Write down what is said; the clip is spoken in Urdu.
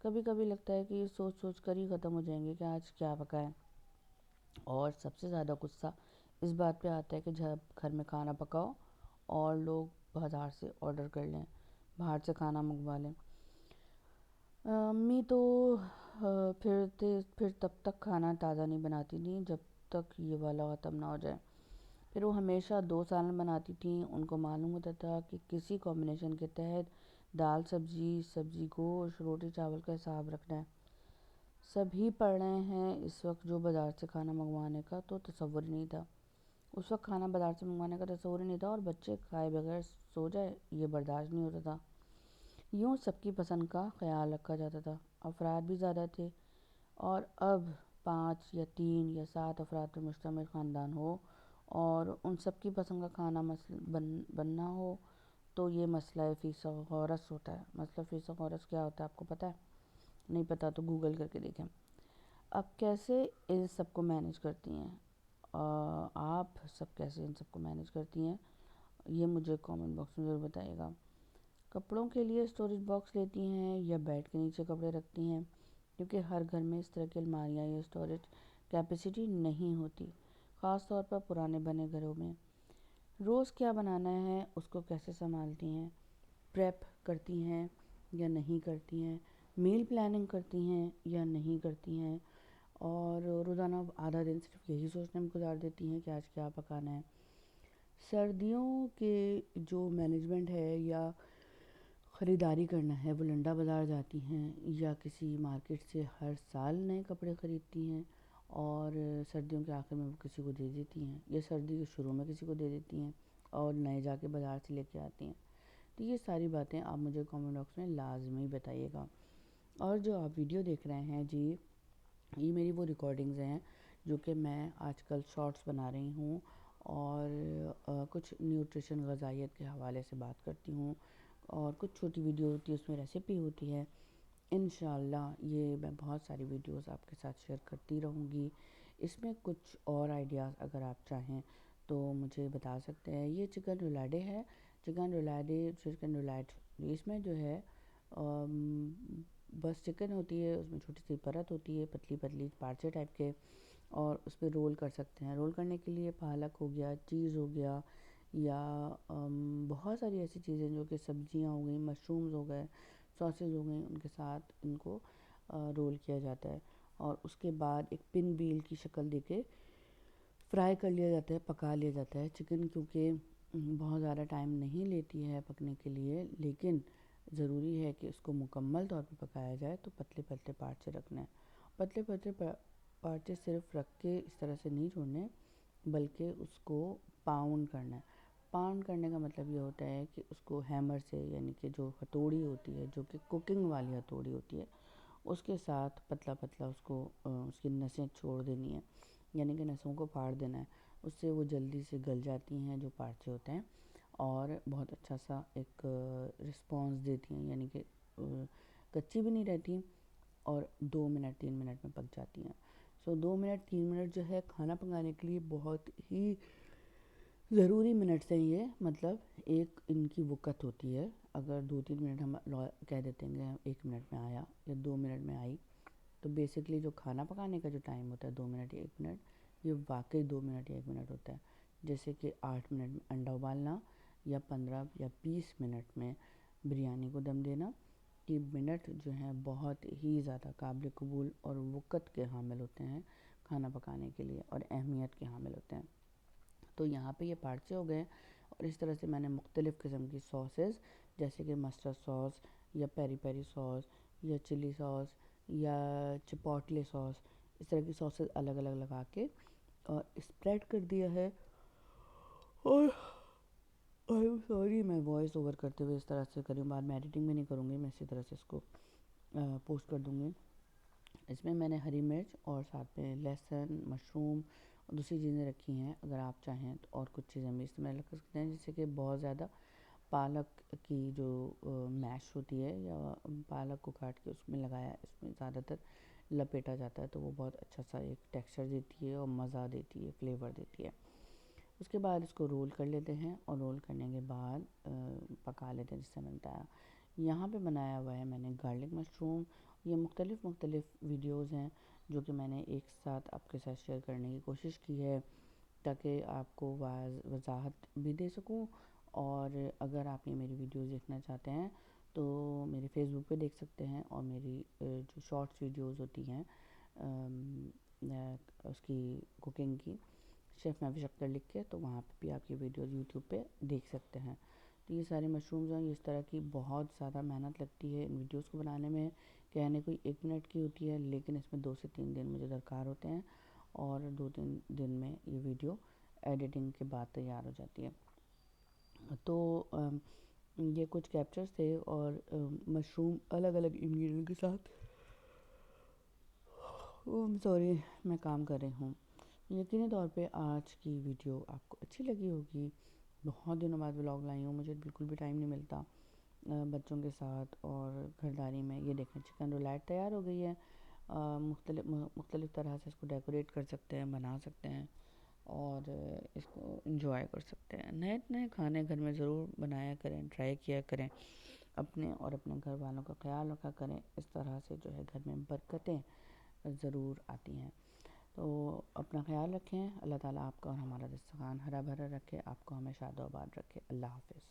کبھی کبھی لگتا ہے کہ یہ سوچ سوچ کر ہی ختم ہو جائیں گے کہ آج کیا پکائیں. اور سب سے زیادہ غصہ اس بات پہ آتا ہے کہ جب گھر میں کھانا پکاؤ اور لوگ بازار سے آرڈر کر لیں، باہر سے کھانا منگوا لیں. امی تو پھر تب تک کھانا تازہ نہیں بناتی تھیں جب تک یہ والا ختم نہ ہو جائے. پھر وہ ہمیشہ 2 سالن بناتی تھیں. ان کو معلوم ہوتا تھا کہ کسی کمبینیشن کے تحت دال سبزی گوشت روٹی چاول کا حساب رکھنا ہے. سبھی پڑھ رہے ہیں اس وقت جو بازار سے کھانا منگوانے کا تو تصور ہی نہیں تھا. اس وقت کھانا بازار سے منگوانے کا تصور ہی نہیں تھا، اور بچے کھائے بغیر سو جائے یہ برداشت نہیں ہوتا تھا. یوں سب کی پسند کا خیال رکھا جاتا تھا. افراد بھی زیادہ تھے، اور اب 5 یا 3 یا 7 افراد پر مشتمل خاندان ہو اور ان سب کی پسند کا کھانا بننا ہو تو یہ مسئلہ فیثاغورس ہوتا ہے. مسئلہ فیثاغورس کیا ہوتا ہے آپ کو پتہ ہے؟ نہیں پتہ تو گوگل کر کے دیکھیں. اب کیسے ان سب کو مینیج کرتی ہیں؟ آپ سب کیسے ان سب کو مینیج کرتی ہیں یہ مجھے کامنٹ باکس میں ضرور بتائیے گا. کپڑوں کے لیے اسٹوریج باکس لیتی ہیں یا بیڈ کے نیچے کپڑے رکھتی ہیں؟ کیونکہ ہر گھر میں اس طرح کی الماریاں یا اسٹوریج کیپیسٹی نہیں ہوتی، خاص طور پر پرانے بنے گھروں میں. روز کیا بنانا ہے اس کو کیسے سنبھالتی ہیں؟ پریپ کرتی ہیں یا نہیں کرتی ہیں؟ میل پلاننگ کرتی ہیں یا نہیں کرتی ہیں؟ اور روزانہ آدھا دن صرف یہی سوچنے میں گزار دیتی ہیں کہ آج کیا پکانا ہے. سردیوں کے جو مینجمنٹ ہے یا خریداری کرنا ہے، وہ لنڈا بازار جاتی ہیں یا کسی مارکیٹ سے ہر سال نئے کپڑے خریدتی ہیں اور سردیوں کے آخر میں وہ کسی کو دے دیتی ہیں، یا سردی کے شروع میں کسی کو دے دیتی ہیں اور نئے جا کے بازار سے لے کے آتی ہیں. تو یہ ساری باتیں آپ مجھے کامنٹ باکس میں لازمی بتائیے گا. اور جو آپ ویڈیو دیکھ رہے ہیں جی، یہ میری وہ ریکارڈنگز ہیں جو کہ میں آج کل شارٹس بنا رہی ہوں اور کچھ نیوٹریشن غذائیت کے حوالے سے بات کرتی ہوں، اور کچھ چھوٹی ویڈیو ہوتی ہے اس میں ریسیپی ہوتی ہے. انشاءاللہ یہ میں بہت ساری ویڈیوز آپ کے ساتھ شیئر کرتی رہوں گی. اس میں کچھ اور آئیڈیاز اگر آپ چاہیں تو مجھے بتا سکتے ہیں. یہ چکن رولاڈے ہے، چکن رولاڈ. اس میں جو ہے بس چکن ہوتی ہے، اس میں چھوٹی سی پرت ہوتی ہے، پتلی پتلی پارچے ٹائپ کے، اور اس پہ رول کر سکتے ہیں. رول کرنے کے لیے پالک ہو گیا، چیز ہو گیا، یا بہت ساری ایسی چیزیں جو کہ سبزیاں ہو گئیں، مشرومز ہو گئے، ساسز ہو گئیں، ان کے ساتھ ان کو رول کیا جاتا ہے. اور اس کے بعد ایک پن ویل کی شکل دے کے فرائی کر لیا جاتا ہے، پکا لیا جاتا ہے. چکن کیونکہ بہت زیادہ ٹائم نہیں لیتی ہے پکنے کے لیے، لیکن ضروری ہے کہ اس کو مکمل طور پہ پکایا جائے تو پتلے پتلے پارچے رکھنے ہیں. پتلے پتلے پارچے صرف رکھ کے اس طرح سے نہیں چھوڑنے، بلکہ اس کو پاؤنڈ کرنا ہے. پاؤنڈ کرنے کا مطلب یہ ہوتا ہے کہ اس کو ہیمر سے، یعنی کہ جو ہتھوڑی ہوتی ہے جو کہ کوکنگ والی ہتھوڑی ہوتی ہے، اس کے ساتھ پتلا پتلا اس کو اس کی نسیں چھوڑ دینی ہے، یعنی کہ نسوں کو پھاڑ دینا ہے. اس سے وہ جلدی سے گل جاتی ہیں جو پارچے ہوتے ہیں، اور بہت اچھا سا ایک رسپانس دیتی ہیں، یعنی کہ کچی بھی نہیں رہتی اور 2 منٹ 3 منٹ میں پک جاتی ہیں. 2 منٹ 3 منٹ جو ہے کھانا پکانے کے لیے بہت ہی ضروری منٹس ہیں یہ. مطلب ایک ان کی وقت ہوتی ہے. اگر 2-3 منٹ ہم کہہ دیتے ہیں کہ 1 منٹ میں آیا یا 2 منٹ میں آئی، تو بیسکلی جو کھانا پکانے کا جو ٹائم ہوتا ہے 2 منٹ یا 1 منٹ، یہ واقعی 2 منٹ یا 1 منٹ ہوتا ہے. جیسے کہ 8 منٹ میں انڈا ابالنا، یا 15 یا 20 منٹ میں بریانی کو دم دینا. یہ منٹ جو ہیں بہت ہی زیادہ قابل قبول اور وقت کے حامل ہوتے ہیں کھانا پکانے کے لیے، اور اہمیت کے حامل ہوتے ہیں. تو یہاں پہ یہ پارچے ہو گئے، اور اس طرح سے میں نے مختلف قسم کی ساسز جیسے کہ مسٹرڈ ساس یا پیری پیری ساس یا چلی ساس یا چپوٹلے ساس، اس طرح کی ساسز الگ الگ لگا کے اور اسپریڈ کر دیا ہے. اور سوری میں وائس اوور کرتے ہوئے اس طرح سے کروں، بعد میں ایڈیٹنگ بھی نہیں کروں گی، میں اسی طرح سے اس کو پوسٹ کر دوں گی. اس میں میں نے ہری مرچ اور ساتھ میں لہسن، مشروم اور دوسری چیزیں رکھی ہیں. اگر آپ چاہیں تو اور کچھ چیزیں بھی استعمال کر سکتے ہیں، جیسے کہ بہت زیادہ پالک کی جو میش ہوتی ہے یا پالک کو کاٹ کے اس میں لگایا، اس میں زیادہ تر لپیٹا جاتا ہے، تو وہ بہت اچھا سا ایک ٹیکسچر دیتی ہے اور مزہ دیتی ہے، فلیور دیتی ہے. اس کے بعد اس کو رول کر لیتے ہیں، اور رول کرنے کے بعد پکا لیتے ہیں جس سے بنتا ہے. یہاں پہ بنایا ہوا ہے میں نے گارلک مشروم. یہ مختلف ویڈیوز ہیں جو کہ میں نے ایک ساتھ آپ کے ساتھ شیئر کرنے کی کوشش کی ہے تاکہ آپ کو وضاحت بھی دے سکوں. اور اگر آپ نے میری ویڈیوز دیکھنا چاہتے ہیں تو میرے فیس بک پہ دیکھ سکتے ہیں، اور میری جو شارٹس ویڈیوز ہوتی ہیں اس کی کوکنگ کی، شیف محوش اختر لکھ کے، تو وہاں پہ بھی آپ کی ویڈیوز یوٹیوب پہ دیکھ سکتے ہیں. تو یہ سارے مشرومز ہیں، اس طرح کی بہت زیادہ محنت لگتی ہے ان ویڈیوز کو بنانے میں. کہنے کوئی 1 منٹ کی ہوتی ہے لیکن اس میں 2 سے 3 دن مجھے درکار ہوتے ہیں، اور 2-3 دن میں یہ ویڈیو ایڈیٹنگ کے بعد تیار ہو جاتی ہے. تو یہ کچھ کیپچرز تھے، اور مشروم الگ انگریڈینٹ کے ساتھ سوری میں کام کر رہی ہوں. یقینی طور پہ آج کی ویڈیو آپ کو اچھی لگی ہوگی. بہت دنوں بعد ولاگ لائی ہوں، مجھے بالکل بھی ٹائم نہیں ملتا بچوں کے ساتھ اور گھرداری میں. یہ دیکھیں چکن رولیٹ تیار ہو گئی ہے. مختلف طرح سے اس کو ڈیکوریٹ کر سکتے ہیں، بنا سکتے ہیں اور اس کو انجوائے کر سکتے ہیں. نئے کھانے گھر میں ضرور بنایا کریں، ٹرائی کیا کریں، اپنے اور اپنے گھر والوں کا خیال رکھا کریں. اس طرح سے جو ہے گھر میں برکتیں ضرور آتی ہیں. تو اپنا خیال رکھیں. اللہ تعالیٰ آپ کا اور ہمارا دسترخوان ہرا بھرا رکھے، آپ کو ہمیں شاد و آباد رکھے. اللہ حافظ.